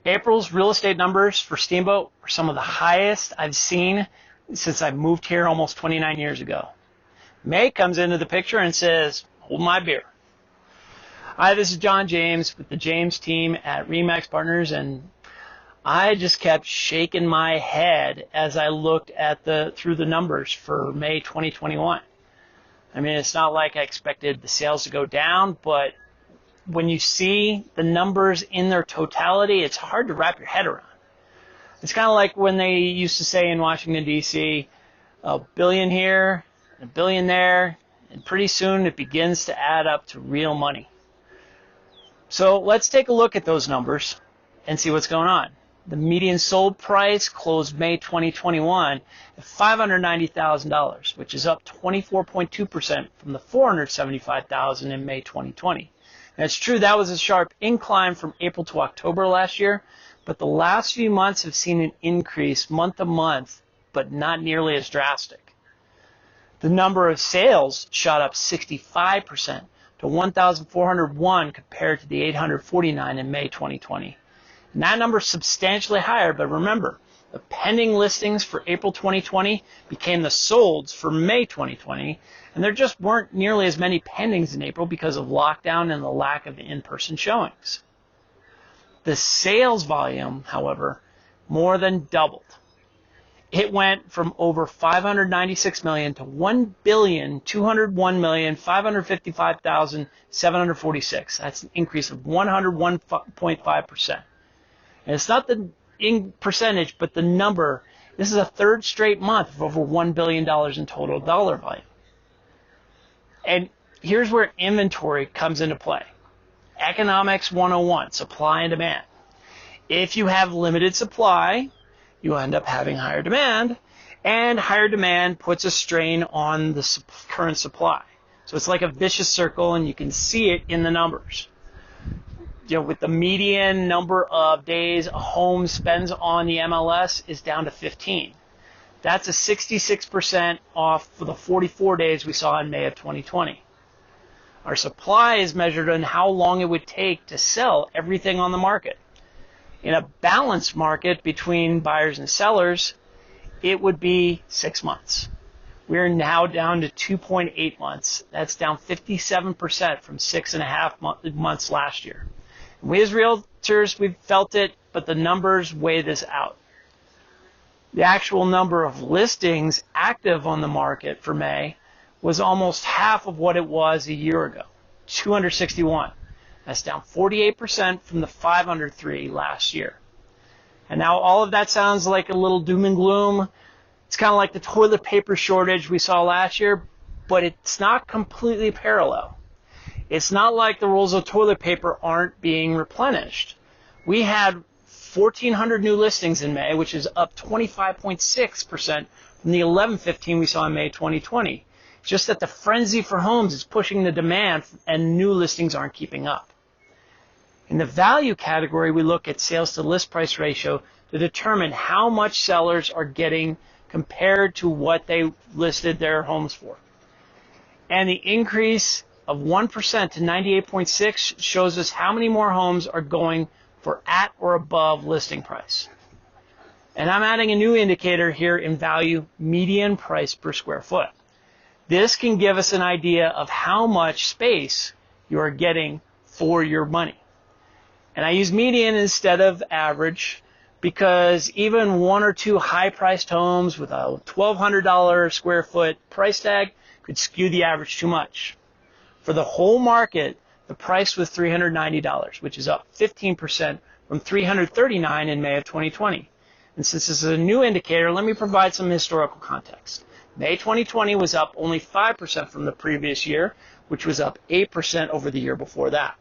April's real estate numbers for Steamboat were some of the highest I've seen since I moved here almost 29 years ago. May comes into the picture and says, hold my beer. Hi, this is John James with the James team at RE/MAX Partners, and I just kept shaking my head as I looked at through the numbers for May 2021. I mean, it's not like I expected the sales to go down, but when you see the numbers in their totality, it's hard to wrap your head around. It's kind of like when they used to say in Washington, D.C., a billion here, a billion there, and pretty soon it begins to add up to real money. So let's take a look at those numbers and see what's going on. The median sold price closed May 2021 at $590,000, which is up 24.2% from the $475,000 in May 2020. And it's true that was a sharp incline from April to October last year, but the last few months have seen an increase month to month, but not nearly as drastic. The number of sales shot up 65% to 1,401 compared to the 849 in May 2020. And that number is substantially higher, but remember, the pending listings for April 2020 became the solds for May 2020, and there just weren't nearly as many pendings in April because of lockdown and the lack of in-person showings. The sales volume, however, more than doubled. It went from over $596 million to $1,201,555,746. That's an increase of 101.5%. And it's not the percentage, but the number. This is a third straight month of over $1 billion in total dollar volume. And here's where inventory comes into play. Economics 101, supply and demand. If you have limited supply, you end up having higher demand, and higher demand puts a strain on the current supply. So it's like a vicious circle, and you can see it in the numbers. You know, with the median number of days a home spends on the MLS is down to 15. That's a 66% off for the 44 days we saw in May of 2020. Our supply is measured on how long it would take to sell everything on the market. In a balanced market between buyers and sellers, it would be 6 months. We're now down to 2.8 months. That's down 57% from 6.5 months last year. And we as realtors, we've felt it, but the numbers weigh this out. The actual number of listings active on the market for May was almost half of what it was a year ago, 261. That's down 48% from the 503 last year. And now all of that sounds like a little doom and gloom. It's kind of like the toilet paper shortage we saw last year, but it's not completely parallel. It's not like the rolls of toilet paper aren't being replenished. We had 1,400 new listings in May, which is up 25.6% from the 1,115 we saw in May 2020. Just that the frenzy for homes is pushing the demand, and new listings aren't keeping up. In the value category, we look at sales to list price ratio to determine how much sellers are getting compared to what they listed their homes for. And the increase of 1% to 98.6 shows us how many more homes are going for at or above listing price. And I'm adding a new indicator here in value, median price per square foot. This can give us an idea of how much space you are getting for your money. And I use median instead of average because even one or two high-priced homes with a $1,200 square foot price tag could skew the average too much. For the whole market, the price was $390, which is up 15% from $339 in May of 2020. And since this is a new indicator, let me provide some historical context. May 2020 was up only 5% from the previous year, which was up 8% over the year before that.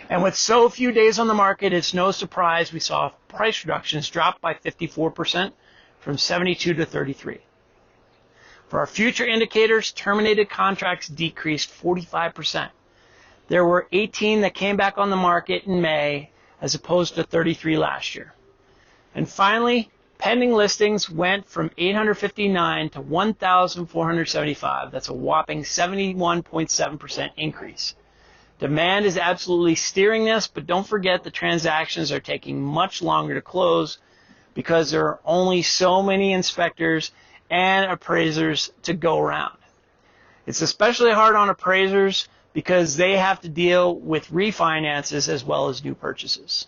And with so few days on the market, it's no surprise we saw price reductions drop by 54% from 72 to 33. For our future indicators, terminated contracts decreased 45%. There were 18 that came back on the market in May as opposed to 33 last year. And finally, pending listings went from 859 to 1,475. That's a whopping 71.7% increase. Demand is absolutely steering this, but don't forget the transactions are taking much longer to close because there are only so many inspectors and appraisers to go around. It's especially hard on appraisers because they have to deal with refinances as well as new purchases.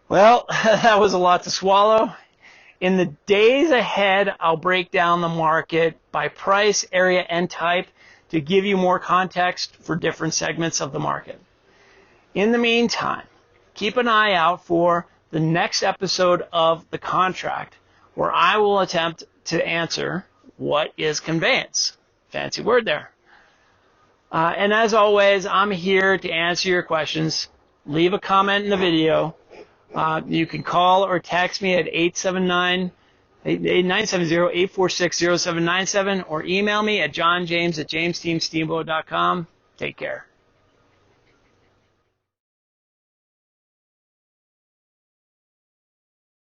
Well, that was a lot to swallow. In the days ahead, I'll break down the market by price, area, and type to give you more context for different segments of the market. In the meantime, keep an eye out for the next episode of The Contract, where I will attempt to answer what is conveyance. Fancy word there. And as always, I'm here to answer your questions. Leave a comment in the video. You can call or text me at 970-846-0797 or email me at johnjames@jamesteamsteamboat.com. Take care.